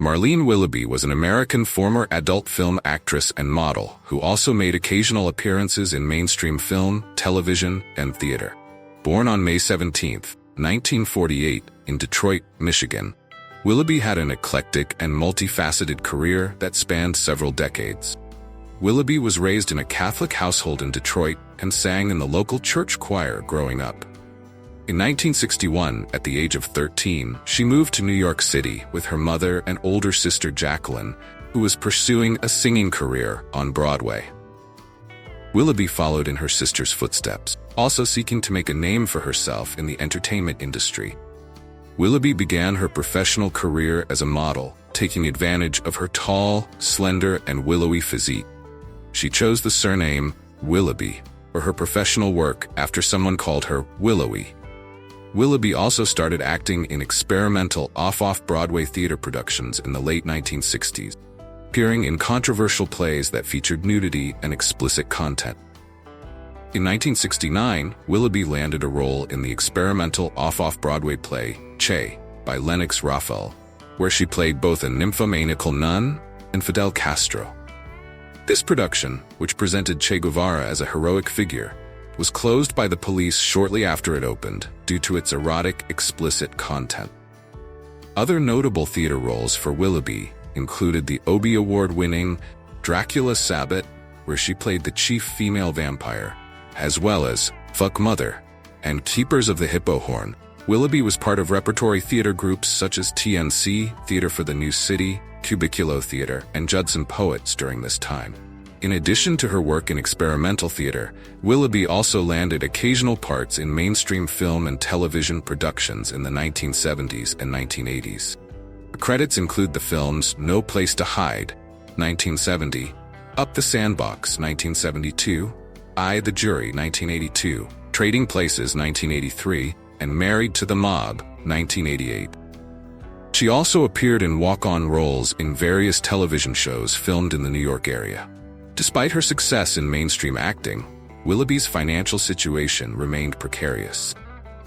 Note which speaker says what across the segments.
Speaker 1: Marlene Willoughby was an American former adult film actress and model who also made occasional appearances in mainstream film, television, and theater. Born on May 17, 1948, in Detroit, Michigan, Willoughby had an eclectic and multifaceted career that spanned several decades. Willoughby was raised in a Catholic household in Detroit and sang in the local church choir growing up. In 1961, at the age of 13, she moved to New York City with her mother and older sister Jacqueline, who was pursuing a singing career on Broadway. Willoughby followed in her sister's footsteps, also seeking to make a name for herself in the entertainment industry. Willoughby began her professional career as a model, taking advantage of her tall, slender, and willowy physique. She chose the surname Willoughby for her professional work after someone called her Willowy. Willoughby also started acting in experimental off-Broadway theater productions in the late 1960s, appearing in controversial plays that featured nudity and explicit content. In 1969, Willoughby landed a role in the experimental off-Broadway play Che by Lennox Raphael, where she played both a nymphomaniacal nun and Fidel Castro. This production, which presented Che Guevara as a heroic figure, was closed by the police shortly after it opened due to its erotic, explicit content. Other notable theater roles for Willoughby included the Obie Award-winning Dracula Sabbat, where she played the chief female vampire, as well as Fuck Mother and Keepers of the Hippo Horn. Willoughby was part of repertory theater groups such as TNC, Theater for the New City, Cubiculo Theater, and Judson Poets during this time. In addition to her work in experimental theater, Willoughby also landed occasional parts in mainstream film and television productions in the 1970s and 1980s. Her credits include the films No Place to Hide, 1970, Up the Sandbox, 1972, I, the Jury, 1982, Trading Places, 1983, and Married to the Mob, 1988. She also appeared in walk-on roles in various television shows filmed in the New York area. Despite her success in mainstream acting, Willoughby's financial situation remained precarious.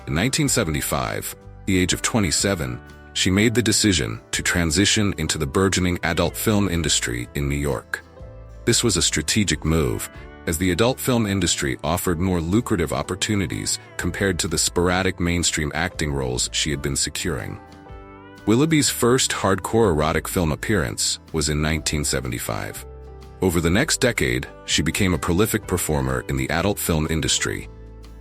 Speaker 1: In 1975, at the age of 27, she made the decision to transition into the burgeoning adult film industry in New York. This was a strategic move, as the adult film industry offered more lucrative opportunities compared to the sporadic mainstream acting roles she had been securing. Willoughby's first hardcore erotic film appearance was in 1975. Over the next decade, she became a prolific performer in the adult film industry,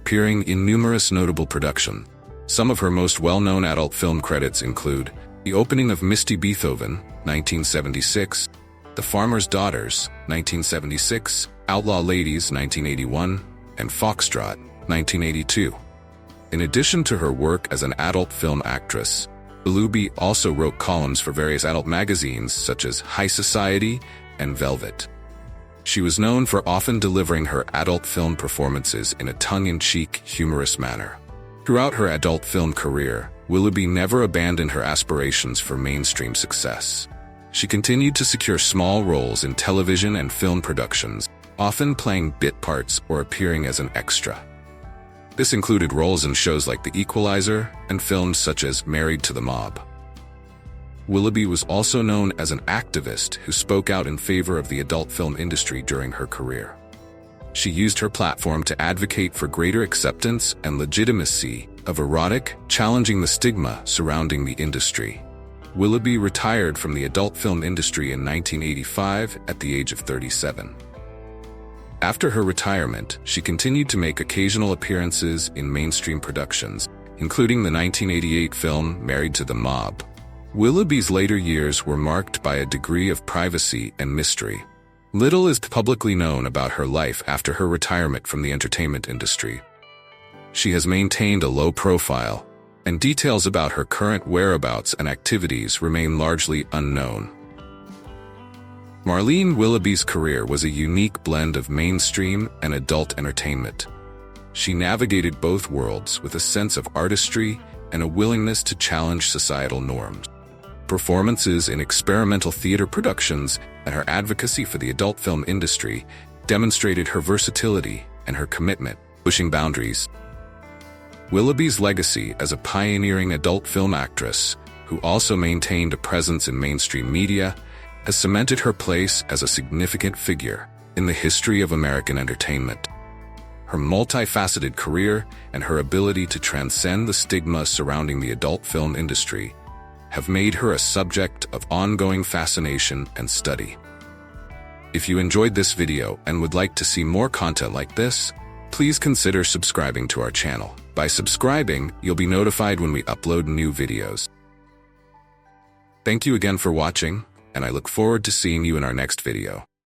Speaker 1: appearing in numerous notable productions. Some of her most well-known adult film credits include the opening of Misty Beethoven, 1976, The Farmer's Daughters, 1976, Outlaw Ladies, 1981, and Foxtrot, 1982. In addition to her work as an adult film actress, Willoughby also wrote columns for various adult magazines such as High Society and Velvet. She was known for often delivering her adult film performances in a tongue-in-cheek, humorous manner. Throughout her adult film career, Willoughby never abandoned her aspirations for mainstream success. She continued to secure small roles in television and film productions, often playing bit parts or appearing as an extra. This included roles in shows like The Equalizer and films such as Married to the Mob. Willoughby was also known as an activist who spoke out in favor of the adult film industry during her career. She used her platform to advocate for greater acceptance and legitimacy of erotic, challenging the stigma surrounding the industry. Willoughby retired from the adult film industry in 1985 at the age of 37. After her retirement, she continued to make occasional appearances in mainstream productions, including the 1988 film Married to the Mob. Willoughby's later years were marked by a degree of privacy and mystery. Little is publicly known about her life after her retirement from the entertainment industry. She has maintained a low profile, and details about her current whereabouts and activities remain largely unknown. Marlene Willoughby's career was a unique blend of mainstream and adult entertainment. She navigated both worlds with a sense of artistry and a willingness to challenge societal norms. Performances in experimental theater productions and her advocacy for the adult film industry demonstrated her versatility and her commitment, pushing boundaries. Willoughby's legacy as a pioneering adult film actress who also maintained a presence in mainstream media, has cemented her place as a significant figure in the history of American entertainment. Her multifaceted career and her ability to transcend the stigma surrounding the adult film industry have made her a subject of ongoing fascination and study. If you enjoyed this video and would like to see more content like this, please consider subscribing to our channel. By subscribing, you'll be notified when we upload new videos. Thank you again for watching, and I look forward to seeing you in our next video.